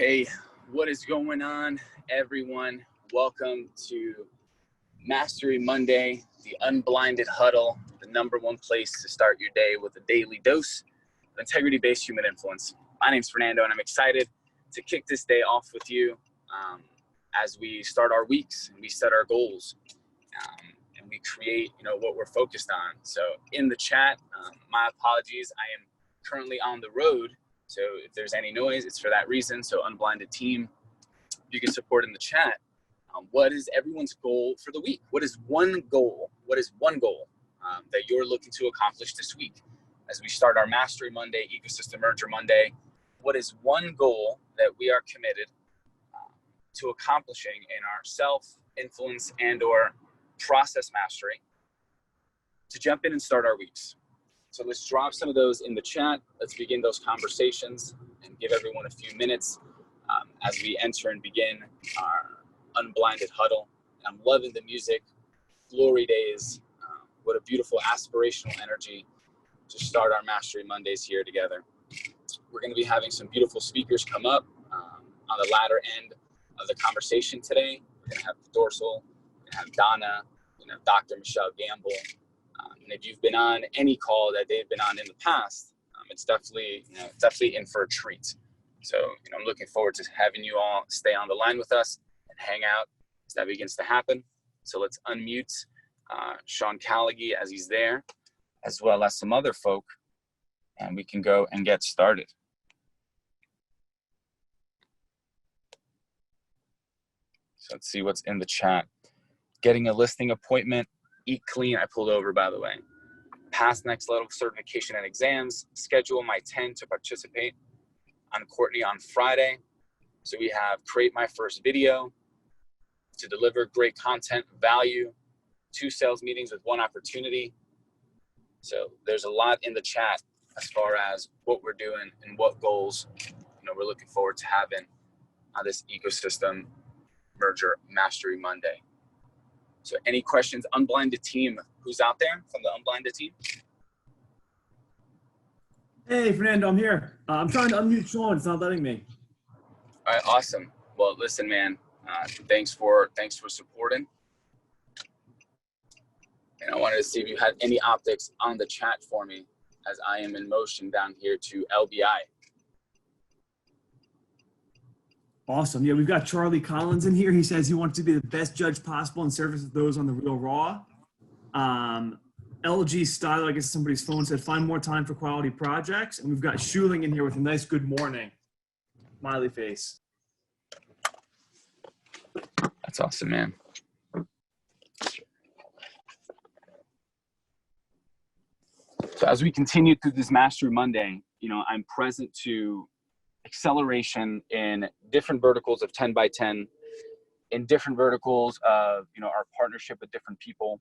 Hey, what is going on, everyone? Welcome to Mastery Monday, the unblinded huddle, the #1 place to start your day with a daily dose of integrity-based human influence. My name's Fernando, and I'm excited to kick this day off with you as we start our weeks and we set our goals and we create, what we're focused on. So in the chat, my apologies, I am currently on the road. So if there's any noise, it's for that reason. So unblinded team, you can support in the chat. What is everyone's goal for the week? What is one goal? What is one goal that you're looking to accomplish this week? As we start our Mastery Monday, Ecosystem Merger Monday, what is one goal that we are committed to accomplishing in our self-influence and or process mastery to jump in and start our weeks? So let's drop some of those in the chat. Let's begin those conversations and give everyone a few minutes as we enter and begin our unblinded huddle. I'm loving the music, glory days. What a beautiful aspirational energy to start our Mastery Mondays here together. We're going to be having some beautiful speakers come up on the latter end of the conversation today. We're going to have Dorsal, we're going to have Donna, Dr. Michelle Gamble. And if you've been on any call that they've been on in the past, it's definitely in for a treat. So, I'm looking forward to having you all stay on the line with us and hang out as that begins to happen. So let's unmute Sean Callaghy as he's there, as well as some other folk, and we can go and get started. So let's see what's in the chat. Getting a listing appointment, eat clean. I pulled over, by the way. Pass next level certification and exams. Schedule my 10 to participate on Courtney on Friday. So we have create my first video to deliver great content, value, 2 sales meetings with 1 opportunity. So there's a lot in the chat as far as what we're doing and what goals, we're looking forward to having on this Ecosystem Merger Mastery Monday. So any questions, unblinded team, who's out there from the unblinded team? Hey, Fernando, I'm here. I'm trying to unmute Sean. It's not letting me. All right, awesome. Well, listen, man, thanks for supporting. And I wanted to see if you had any optics on the chat for me as I am in motion down here to LBI. Awesome. Yeah, we've got Charlie Collins in here. He says he wants to be the best judge possible in service of those on the real raw. LG Styler, I guess somebody's phone said, find more time for quality projects. And we've got Schuling in here with a nice good morning. Smiley face. That's awesome, man. So as we continue through this Mastery Monday, I'm present to acceleration in different verticals of 10 by 10, in different verticals of, our partnership with different people.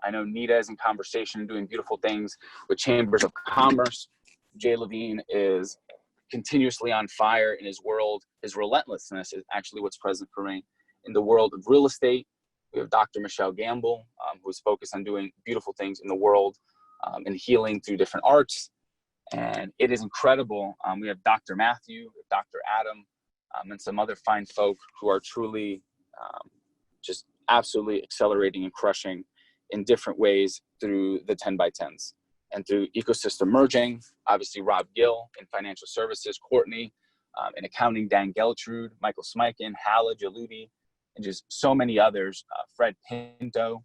I know Nita is in conversation and doing beautiful things with Chambers of Commerce. Jay Levine is continuously on fire in his world. His relentlessness is actually what's present for me. In the world of real estate, we have Dr. Michelle Gamble, who is focused on doing beautiful things in the world and healing through different arts. And it is incredible. We have Dr. Matthew, Dr. Adam, and some other fine folk who are truly just absolutely accelerating and crushing in different ways through the 10 by 10s and through ecosystem merging. Obviously, Rob Gill in financial services, Courtney in accounting, Dan Geltrude, Michael Smikin, Hala Jaludi, and just so many others, Fred Pinto,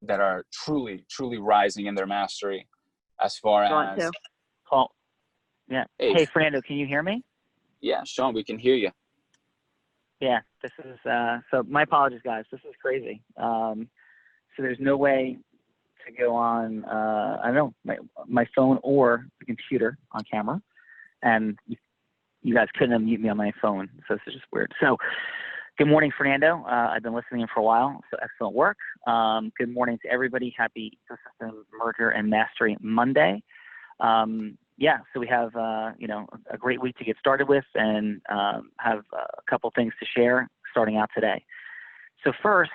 that are truly, truly rising in their mastery as far as... Paul. Yeah. Hey, Fernando, can you hear me? Yeah, Sean, we can hear you. Yeah, this is, so my apologies, guys. This is crazy. So there's no way to go on, I don't know, my phone or the computer on camera. And you guys couldn't unmute me on my phone. So this is just weird. So good morning, Fernando. I've been listening in for a while, so excellent work. Good morning to everybody. Happy Ecosystem Merger and Mastery Monday. Yeah, so we have, a great week to get started with and have a couple things to share starting out today. So first,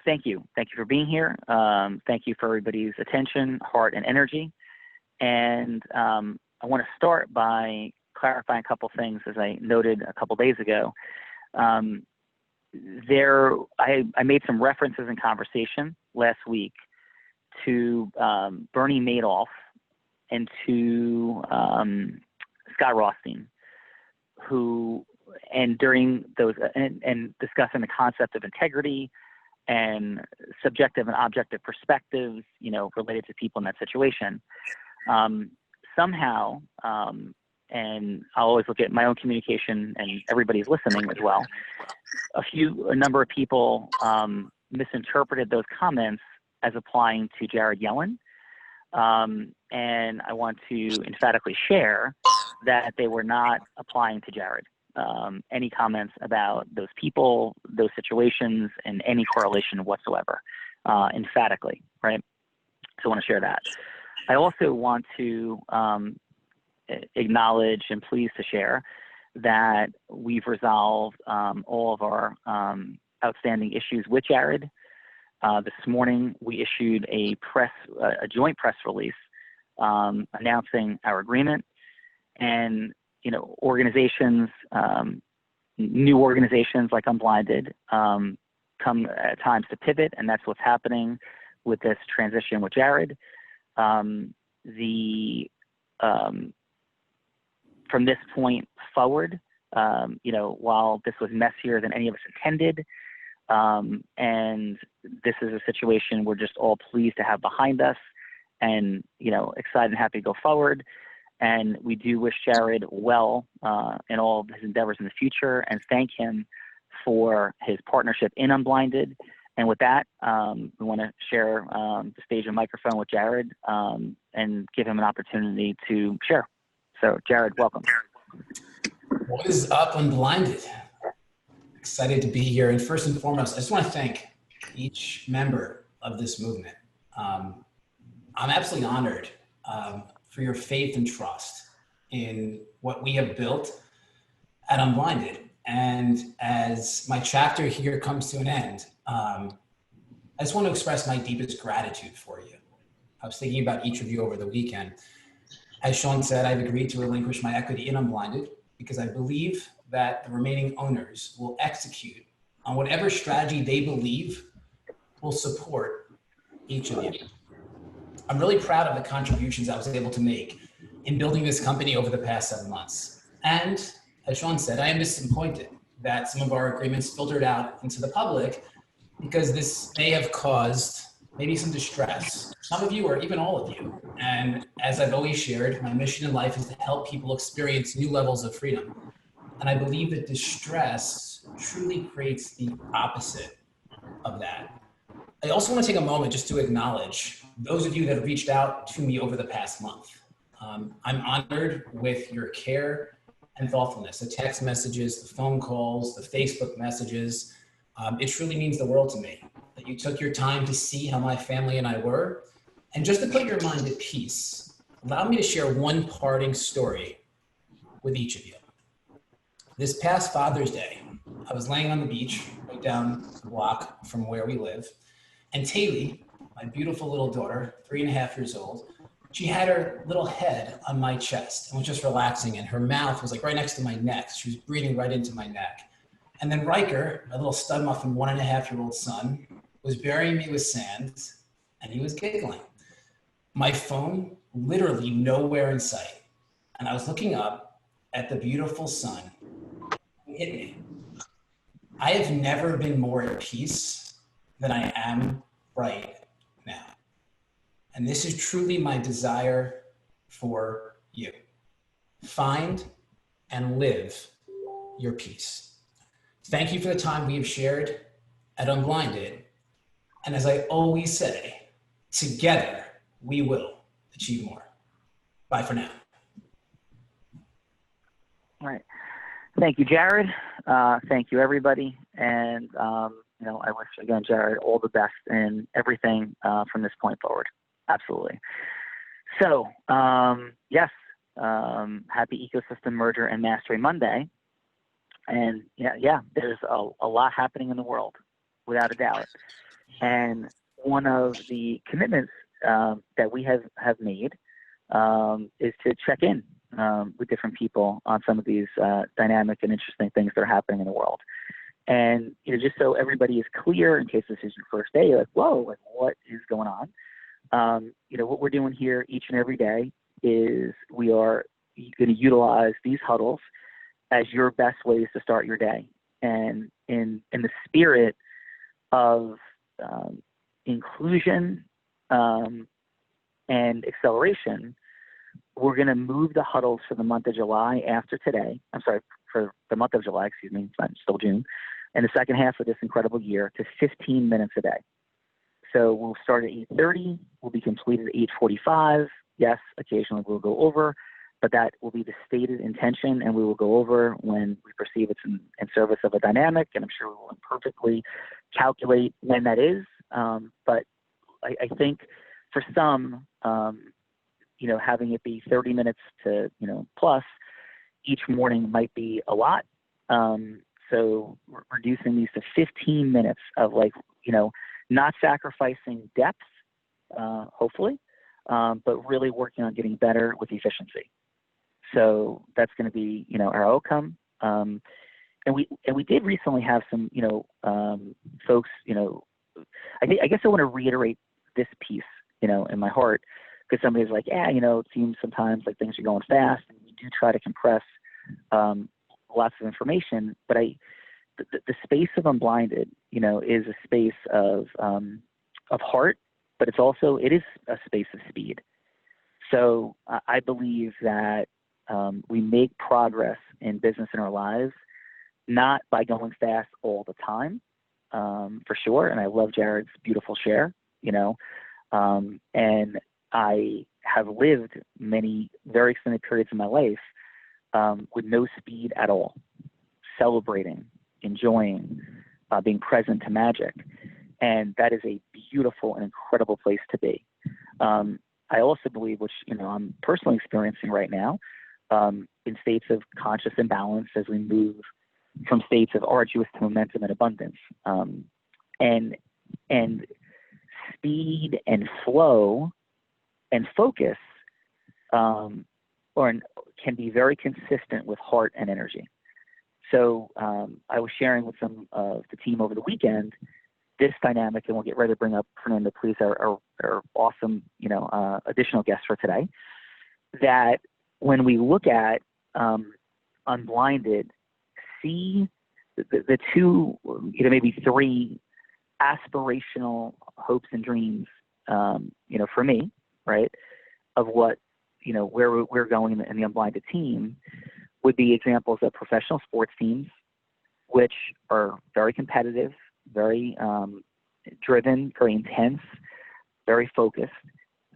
thank you. Thank you for being here. Thank you for everybody's attention, heart, and energy. And I want to start by clarifying a couple things, as I noted a couple days ago. I made some references in conversation last week to Bernie Madoff and to Scott Rothstein, during those and discussing the concept of integrity and subjective and objective perspectives, related to people in that situation. Somehow, and I'll always look at my own communication and everybody's listening as well. A number of people misinterpreted those comments as applying to Jared Yellen. And I want to emphatically share that they were not applying to Jared. Any comments about those people, those situations, and any correlation whatsoever, emphatically, right? So I want to share that. I also want to acknowledge and pleased to share that we've resolved all of our outstanding issues with Jared. This morning, we issued a joint press release announcing our agreement. And organizations, new organizations like Unblinded, come at times to pivot, and that's what's happening with this transition with Jared. From this point forward, while this was messier than any of us intended, and this is a situation we're just all pleased to have behind us, and excited and happy to go forward. And we do wish Jared well in all of his endeavors in the future, and thank him for his partnership in Unblinded. And with that, we want to share the stage and microphone with Jared and give him an opportunity to share. So, Jared, welcome. What is up, Unblinded? Excited to be here. And first and foremost, I just want to thank each member of this movement. I'm absolutely honored for your faith and trust in what we have built at Unblinded. And as my chapter here comes to an end, I just want to express my deepest gratitude for you. I was thinking about each of you over the weekend. As Sean said, I've agreed to relinquish my equity in Unblinded because I believe that the remaining owners will execute on whatever strategy they believe will support each of you. I'm really proud of the contributions I was able to make in building this company over the past 7 months. And as Sean said, I am disappointed that some of our agreements filtered out into the public because this may have caused maybe some distress. Some of you, or even all of you. And as I've always shared, my mission in life is to help people experience new levels of freedom. And I believe that distress truly creates the opposite of that. I also want to take a moment just to acknowledge those of you that have reached out to me over the past month. I'm honored with your care and thoughtfulness, the text messages, the phone calls, the Facebook messages. It truly means the world to me that you took your time to see how my family and I were. And just to put your mind at peace, allow me to share one parting story with each of you. This past Father's Day, I was laying on the beach right down the block from where we live. And Taylor, my beautiful little daughter, 3.5 years old, she had her little head on my chest and was just relaxing, and her mouth was like right next to my neck. She was breathing right into my neck. And then Riker, my little stud muffin 1.5-year-old son, was burying me with sand, and he was giggling. My phone literally nowhere in sight. And I was looking up at the beautiful sun. It hit me. I have never been more at peace than I am right now. And this is truly my desire for you. Find and live your peace. Thank you for the time we have shared at Unblinded. And as I always say, together we will achieve more. Bye for now. All right. Thank you, Jared. Thank you, everybody. And, I wish, again, Jared, all the best in everything from this point forward. Absolutely. So, yes, happy ecosystem merger and mastery Monday. And yeah, there's a lot happening in the world, without a doubt. And one of the commitments that we have made is to check in with different people on some of these dynamic and interesting things that are happening in the world. And just so everybody is clear, in case this is your first day, like, whoa, like what is going on? What we're doing here each and every day is we are going to utilize these huddles as your best ways to start your day. And in the spirit of inclusion and acceleration, we're going to move the huddles for the month of July after today. I'm sorry, for the month of July, excuse me, it's still June, and the second half of this incredible year to 15 minutes a day. So we'll start at 8:30. We'll be completed at 8:45. Yes, occasionally we'll go over, but that will be the stated intention, and we will go over when we perceive it's in service of a dynamic, and I'm sure we will imperfectly calculate when that is. But I think for some, having it be 30 minutes to, plus each morning might be a lot. So we're reducing these to 15 minutes of not sacrificing depth, hopefully, but really working on getting better with efficiency. So that's going to be, our outcome. And we did recently have some, folks, I guess I want to reiterate this piece, in my heart, because somebody's like, it seems sometimes like things are going fast, and we do try to compress lots of information, but the space of Unblinded, is a space of heart, but it is a space of speed. So I believe that we make progress in business in our lives, not by going fast all the time, for sure. And I love Jared's beautiful share, and I have lived many very extended periods of my life with no speed at all, celebrating, enjoying, being present to magic. And that is a beautiful and incredible place to be. I also believe, which, I'm personally experiencing right now, in states of conscious imbalance as we move from states of arduous to momentum and abundance. And speed and flow and focus can be very consistent with heart and energy. So I was sharing with some of the team over the weekend this dynamic, and we'll get ready to bring up Fernanda, please, our awesome, additional guest for today, that when we look at Unblinded, see the two, maybe three aspirational hopes and dreams, for me, right, of what, where we're going in the Unblinded team would be examples of professional sports teams, which are very competitive, very driven, very intense, very focused.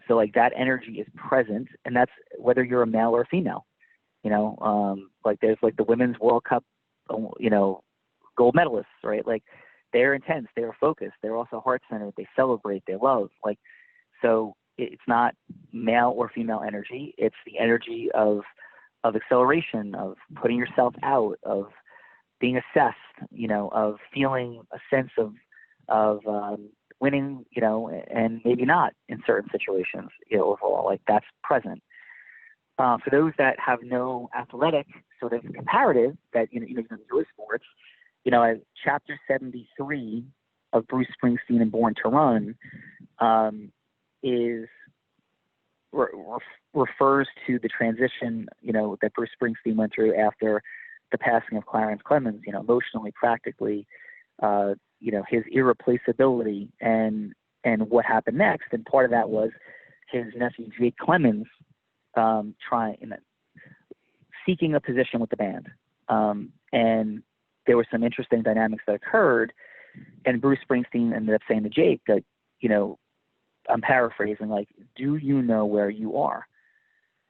So like that energy is present, and that's whether you're a male or a female. There's like the Women's World Cup, gold medalists, right? Like they're intense, they're focused, they're also heart-centered, they celebrate, they love. So it's not male or female energy. It's the energy of acceleration, of putting yourself out, of being assessed, of feeling a sense of winning, and maybe not in certain situations, overall, like that's present. For those that have no athletic sort of comparative that, enjoy sports, chapter 73 of Bruce Springsteen and Born to Run refers to the transition, that Bruce Springsteen went through after the passing of Clarence Clemons, emotionally, practically, his irreplaceability and what happened next. And part of that was his nephew, Jake Clemons, seeking a position with the band. And there were some interesting dynamics that occurred, and Bruce Springsteen ended up saying to Jake that, I'm paraphrasing, like, do you know where you are?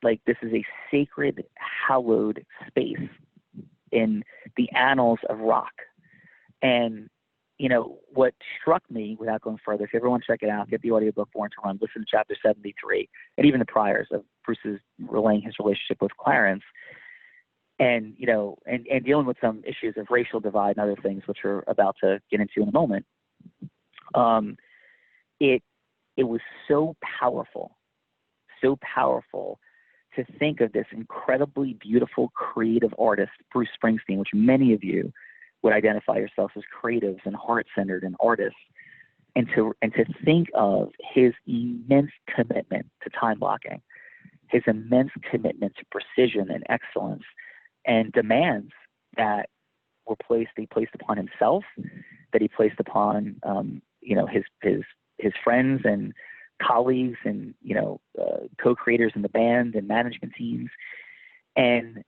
Like, this is a sacred, hallowed space in the annals of rock. And, what struck me, without going further, if you ever want to check it out, get the audiobook Born to Run, listen to chapter 73, and even the priors of Bruce's relaying his relationship with Clarence, and, and dealing with some issues of racial divide and other things, which we're about to get into in a moment. It was so powerful to think of this incredibly beautiful, creative artist, Bruce Springsteen, which many of you would identify yourselves as creatives and heart-centered and artists, and to think of his immense commitment to time blocking, his immense commitment to precision and excellence, and demands that he placed upon himself, that he placed upon his friends and colleagues and co-creators in the band and management teams. And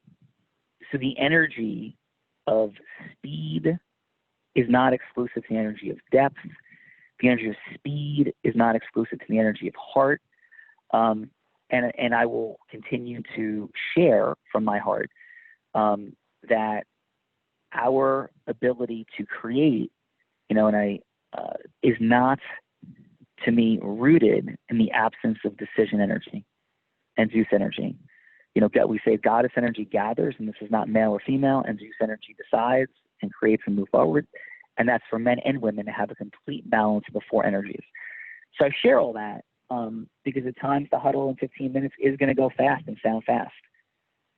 so the energy of speed is not exclusive to the energy of depth. The energy of speed is not exclusive to the energy of heart. And I will continue to share from my heart that our ability to create, is not, to me, rooted in the absence of decision energy and Zeus energy. We say goddess energy gathers, and this is not male or female, and Zeus energy decides and creates and moves forward. And that's for men and women to have a complete balance of the four energies. So I share all that because at times the huddle in 15 minutes is going to go fast and sound fast.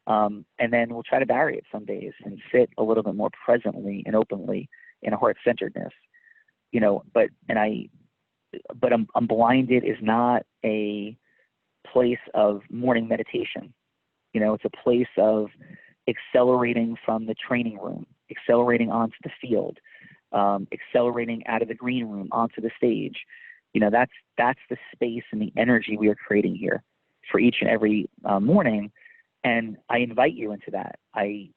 And then we'll try to vary it some days and sit a little bit more presently and openly in a heart-centeredness. But I'm blinded is not a place of morning meditation. It's a place of accelerating from the training room, accelerating onto the field, accelerating out of the green room onto the stage. That's the space and the energy we are creating here for each and every morning. And I invite you into that. I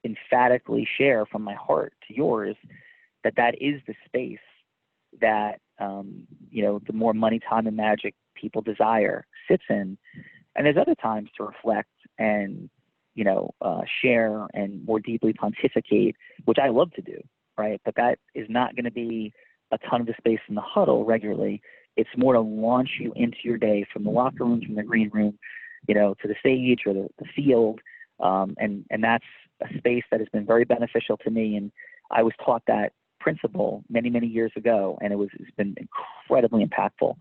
emphatically share from my heart to yours that is the space that, the more money, time, and magic people desire sits in. And there's other times to reflect and, share and more deeply pontificate, which I love to do, right? But that is not going to be a ton of the space in the huddle regularly. It's more to launch you into your day from the locker room, from the green room, to the stage or the field. And that's a space that has been very beneficial to me. And I was taught that principle many, many years ago, and it's been incredibly impactful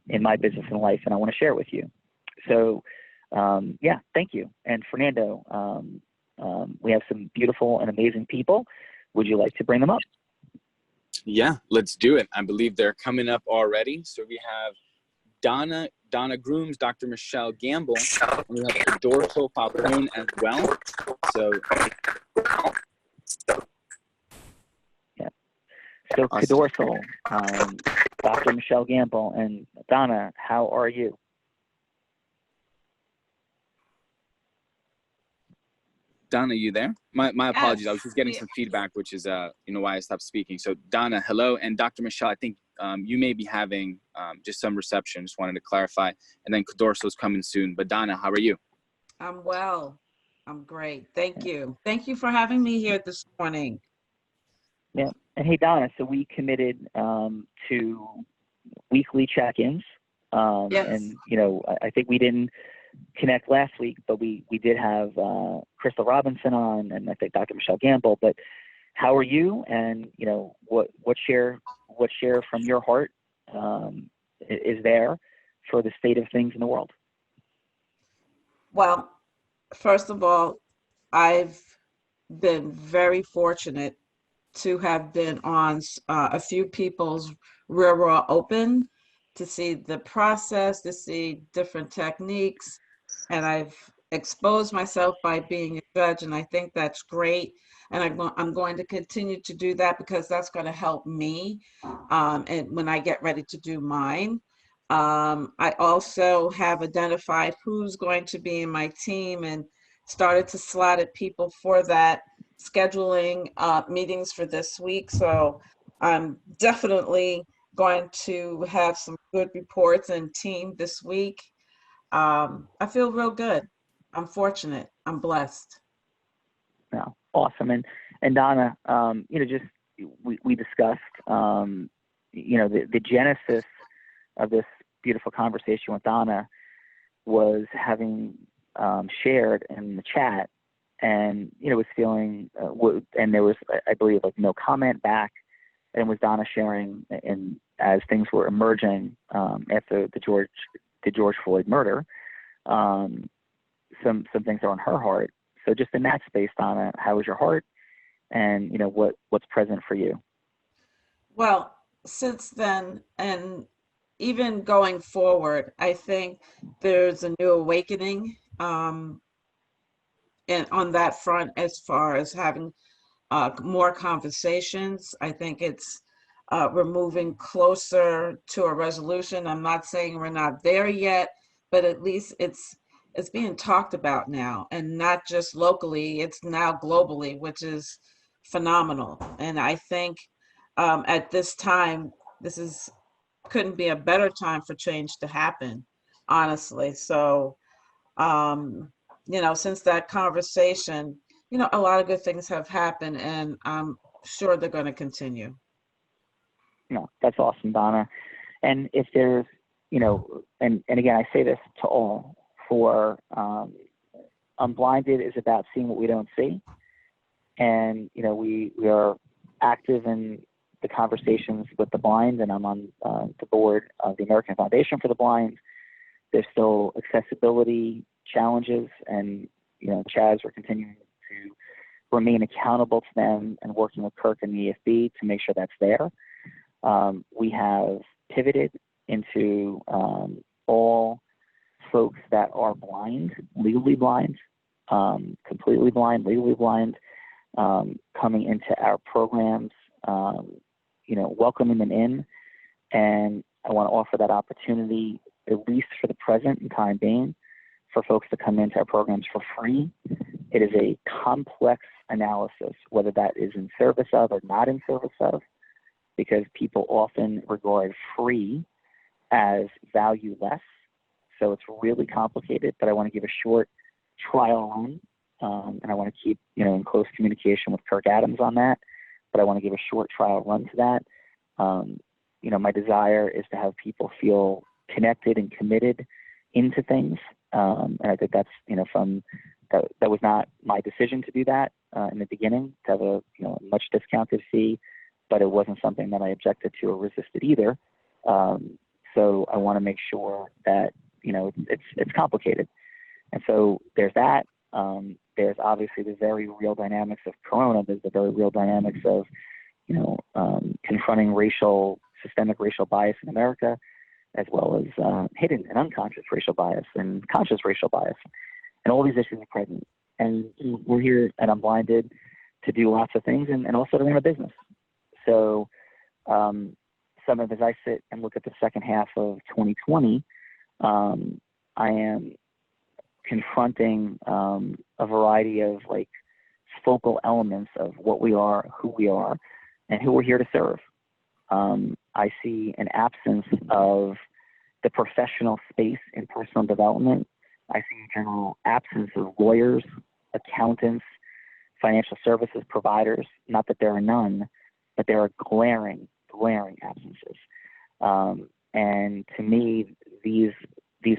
in my business and life, and I want to share it with you. So, thank you. And Fernando, we have some beautiful and amazing people. Would you like to bring them up? Yeah, let's do it. I believe they're coming up already. So we have Donna Grooms, Dr. Michelle Gamble, and we have Dorsal Falcone as well. So Dorsal, Dr. Michelle Gamble, and Donna, how are you? Donna, you there? My apologies. I was just getting some feedback, which is why I stopped speaking. So Donna, hello, and Dr. Michelle, I think you may be having just some reception. Just wanted to clarify. And then Dorsal's coming soon. But Donna, how are you? I'm well. I'm great. Thank you. Thank you for having me here this morning. Yeah. And hey, Donna, so we committed to weekly check-ins. Yes. And, I think we didn't connect last week, but we did have Crystal Robinson on, and I think Dr. Michelle Gamble. But how are you? And, what share from your heart is there for the state of things in the world? Well, first of all, I've been very fortunate to have been on a few people's Real Raw Open to see the process, to see different techniques. And I've exposed myself by being a judge, and I think that's great. And I'm going to continue to do that because that's going to help me and when I get ready to do mine. I also have identified who's going to be in my team and started to slot at people for that, scheduling meetings for this week. So I'm definitely going to have some good reports and team this week. I feel real good. I'm fortunate. I'm blessed. Yeah, awesome. And Donna, we discussed, the genesis of this beautiful conversation with Donna was having shared in the chat, and was feeling, and there was, I believe, no comment back, and was Donna sharing, and as things were emerging after the George Floyd murder, some things are on her heart. So just in that space, Donna, how is your heart, and what's present for you? Well, since then, and even going forward, I think there's a new awakening and on that front as far as having more conversations. I think it's we're moving closer to a resolution. I'm not saying we're not there yet, but at least it's being talked about now, and not just locally. It's now globally, which is phenomenal. And I think at this time, couldn't be a better time for change to happen, honestly. So, since that conversation, a lot of good things have happened, and I'm sure they're going to continue. No, that's awesome, Donna. And if there's, and again, I say this to all, for Unblinded is about seeing what we don't see. And, we are active in the conversations with the blind, and I'm on the board of the American Foundation for the Blind. There's still accessibility challenges, and, Chaz, we're continuing to remain accountable to them and working with Kirk and the EFB to make sure that's there. We have pivoted into all folks that are blind, legally blind, completely blind, legally blind, coming into our programs, welcoming them in. And I want to offer that opportunity, at least for the present and time being, for folks to come into our programs for free. It is a complex analysis, whether that is in service of or not in service of, because people often regard free as valueless. So it's really complicated, but I want to give a short trial run, and I want to keep, in close communication with Kirk Adams on that, but I want to give a short trial run to that. My desire is to have people feel connected and committed into things. And I think that's, that was not my decision to do that in the beginning, to have a, much discounted fee, but it wasn't something that I objected to or resisted either. So I want to make sure that, it's complicated. And so there's that. There's obviously the very real dynamics of Corona. There's the very real dynamics of, confronting systemic racial bias in America, as well as hidden and unconscious racial bias and conscious racial bias. And all these issues are present. And we're here at Unblinded to do lots of things and also to run a business. So as I sit and look at the second half of 2020, I am confronting a variety of focal elements of what we are, who we are, and who we're here to serve. I see an absence of the professional space in personal development. I see a general absence of lawyers, accountants, financial services providers. Not that there are none, but there are glaring absences. And to me, these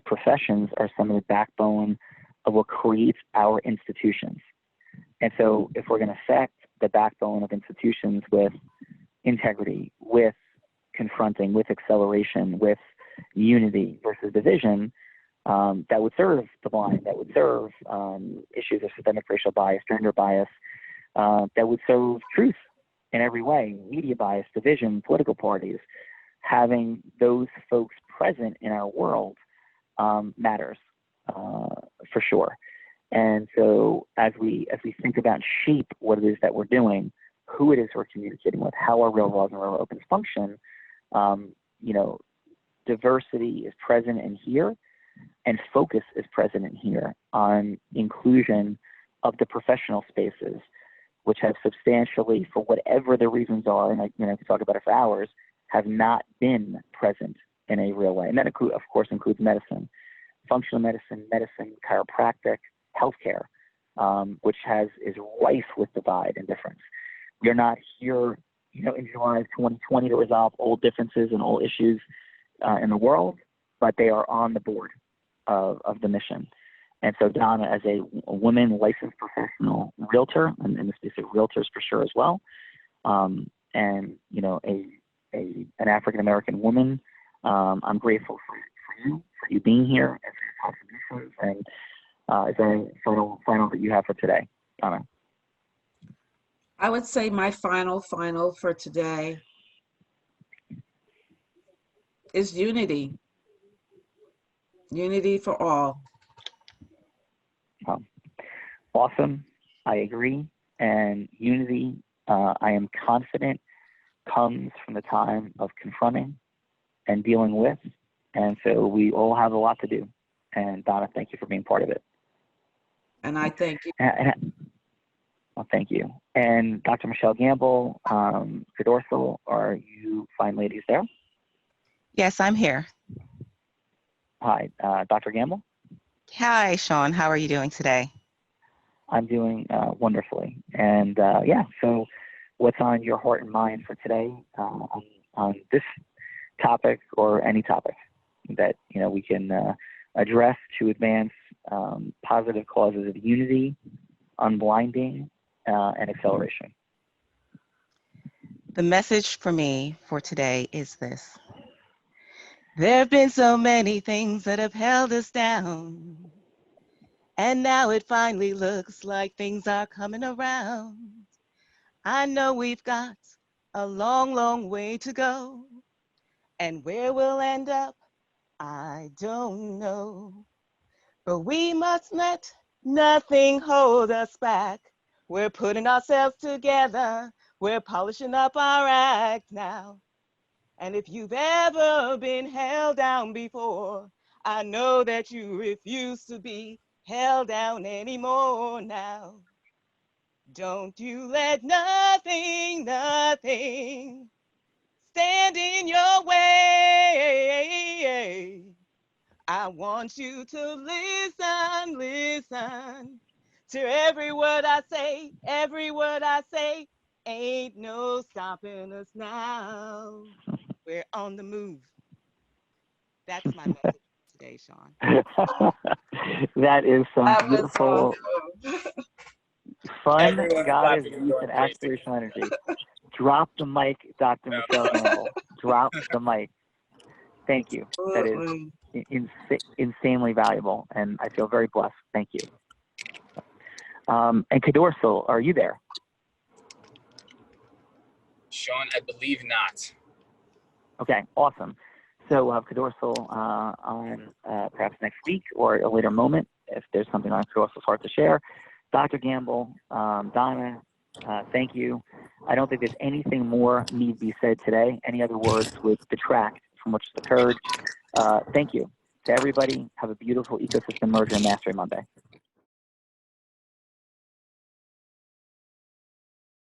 professions are some of the backbone of what creates our institutions. And so if we're going to affect the backbone of institutions with integrity, with confronting, with acceleration, with unity versus division, that would serve the blind, that would serve issues of systemic racial bias, gender bias, that would serve truth in every way, media bias, division, political parties. Having those folks present in our world matters for sure. And so as we think about shape what it is that we're doing, who it is we're communicating with, how our real laws and real opens function, diversity is present in here, and focus is present in here on inclusion of the professional spaces, which have substantially, for whatever the reasons are, and I can talk about it for hours, have not been present in a real way. And that, of course, includes medicine, functional medicine, chiropractic, healthcare, which is rife with divide and difference. We're not here, in July of 2020 to resolve all differences and all issues in the world, but they are on the board of the mission. And so Donna, as a woman licensed professional realtor, and in this case, realtors for sure as well, and an African American woman, I'm grateful for you being here and for your questions? And is there any final that you have for today, Donna? I would say my final for today is unity. Unity for all. Awesome. I agree. And unity, I am confident, comes from the time of confronting and dealing with. And so we all have a lot to do. And Donna, thank you for being part of it. And I thank you. Well, thank you. And Dr. Michelle Gamble, Cadorsal, are you fine ladies there? Yes, I'm here. Hi, Dr. Gamble. Hi, Sean. How are you doing today? I'm doing wonderfully. And yeah, so what's on your heart and mind for today on this topic or any topic that we can address to advance positive causes of unity, unblinding, and acceleration? The message for me for today is this. There have been so many things that have held us down, and now it finally looks like things are coming around. I know we've got a long, long way to go, and where we'll end up, I don't know. But we must let nothing hold us back. We're putting ourselves together. We're polishing up our act now. And if you've ever been held down before, I know that you refuse to be held down anymore now. Don't you let nothing stand in your way. I want you to listen to every word I say, ain't no stopping us now. We're on the move. That's my message today, Sean. That is some That was beautiful, awesome. fun, Everyone God is clapping and youth going and crazy. aspirational energy. Drop the mic, Dr. Michelle Gamble. Drop the mic. Thank you. That is insanely valuable, and I feel very blessed. Thank you. And Cadorsal, are you there? Sean, I believe not. Okay, awesome. So we'll have Cadorsal on perhaps next week or a later moment if there's something on Cadorsal's heart to share. Dr. Gamble, Donna, thank you. I don't think there's anything more need to be said today. Any other words would detract from what's occurred. Thank you to everybody. Have a beautiful ecosystem merger and mastery Monday.